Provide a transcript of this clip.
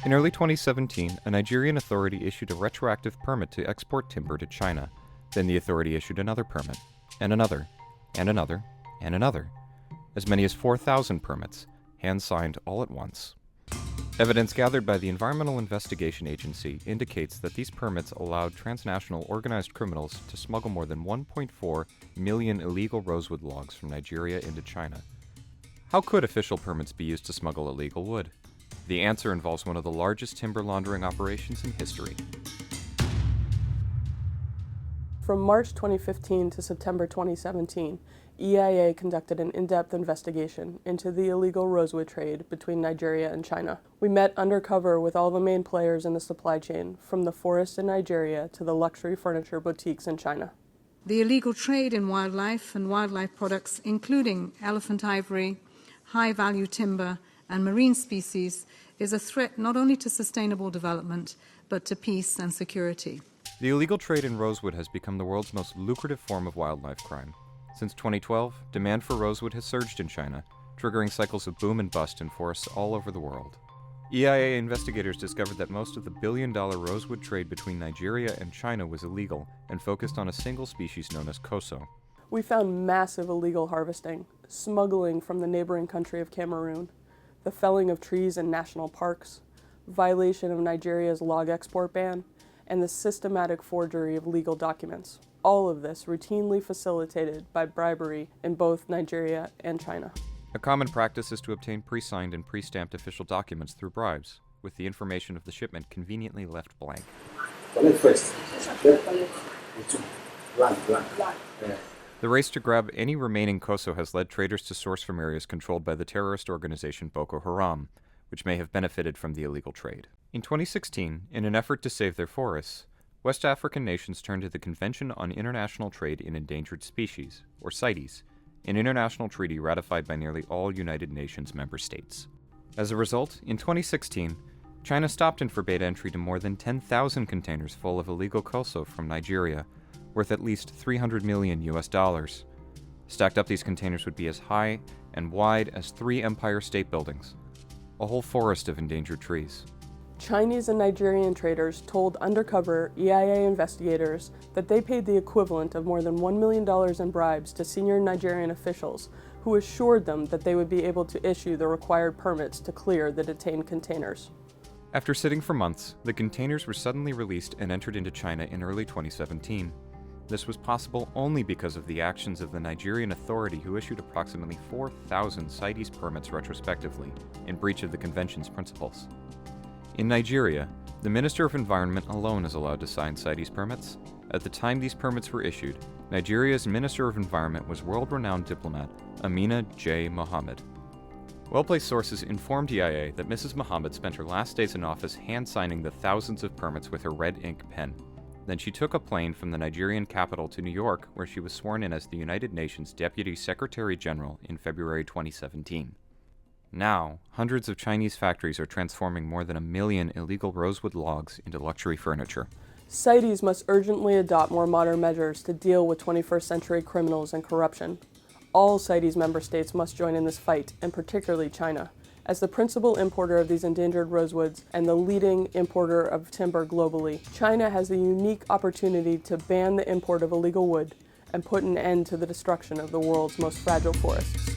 In early 2017, a Nigerian authority issued a retroactive permit to export timber to China. Then the authority issued another permit, and another, and another, and another. As many as 4,000 permits, hand-signed all at once. Evidence gathered by the Environmental Investigation Agency indicates that these permits allowed transnational organized criminals to smuggle more than 1.4 million illegal rosewood logs from Nigeria into China. How could official permits be used to smuggle illegal wood? The answer involves one of the largest timber laundering operations in history. From March 2015 to September 2017, EIA conducted an in-depth investigation into the illegal rosewood trade between Nigeria and China. We met undercover with all the main players in the supply chain, from the forests in Nigeria to the luxury furniture boutiques in China. The illegal trade in wildlife and wildlife products, including elephant ivory, high-value timber, and marine species, is a threat not only to sustainable development, but to peace and security. The illegal trade in rosewood has become the world's most lucrative form of wildlife crime. Since 2012, demand for rosewood has surged in China, triggering cycles of boom and bust in forests all over the world. EIA investigators discovered that most of the billion-dollar rosewood trade between Nigeria and China was illegal and focused on a single species known as kosso. We found massive illegal harvesting, smuggling from the neighboring country of Cameroon, the felling of trees in national parks, violation of Nigeria's log export ban, and the systematic forgery of legal documents. All of this routinely facilitated by bribery in both Nigeria and China. A common practice is to obtain pre-signed and pre-stamped official documents through bribes, with the information of the shipment conveniently left blank. The race to grab any remaining kosso has led traders to source from areas controlled by the terrorist organization Boko Haram, which may have benefited from the illegal trade. In 2016, in an effort to save their forests, West African nations turned to the Convention on International Trade in Endangered Species, or CITES, an international treaty ratified by nearly all United Nations member states. As a result, in 2016, China stopped and forbade entry to more than 10,000 containers full of illegal kosso from Nigeria, worth at least $300 million US. Stacked up, these containers would be as high and wide as 3 Empire State Buildings, a whole forest of endangered trees. Chinese and Nigerian traders told undercover EIA investigators that they paid the equivalent of more than $1 million in bribes to senior Nigerian officials who assured them that they would be able to issue the required permits to clear the detained containers. After sitting for months, the containers were suddenly released and entered into China in early 2017. This was possible only because of the actions of the Nigerian authority, who issued approximately 4,000 CITES permits retrospectively, in breach of the convention's principles. In Nigeria, the Minister of Environment alone is allowed to sign CITES permits. At the time these permits were issued, Nigeria's Minister of Environment was world-renowned diplomat Amina J. Mohammed. Well-placed sources informed EIA that Mrs. Mohammed spent her last days in office hand-signing the thousands of permits with her red ink pen. Then she took a plane from the Nigerian capital to New York, where she was sworn in as the United Nations Deputy Secretary General in February 2017. Now, hundreds of Chinese factories are transforming more than 1 million illegal rosewood logs into luxury furniture. CITES must urgently adopt more modern measures to deal with 21st century criminals and corruption. All CITES member states must join in this fight, and particularly China. As the principal importer of these endangered rosewoods and the leading importer of timber globally, China has the unique opportunity to ban the import of illegal wood and put an end to the destruction of the world's most fragile forests.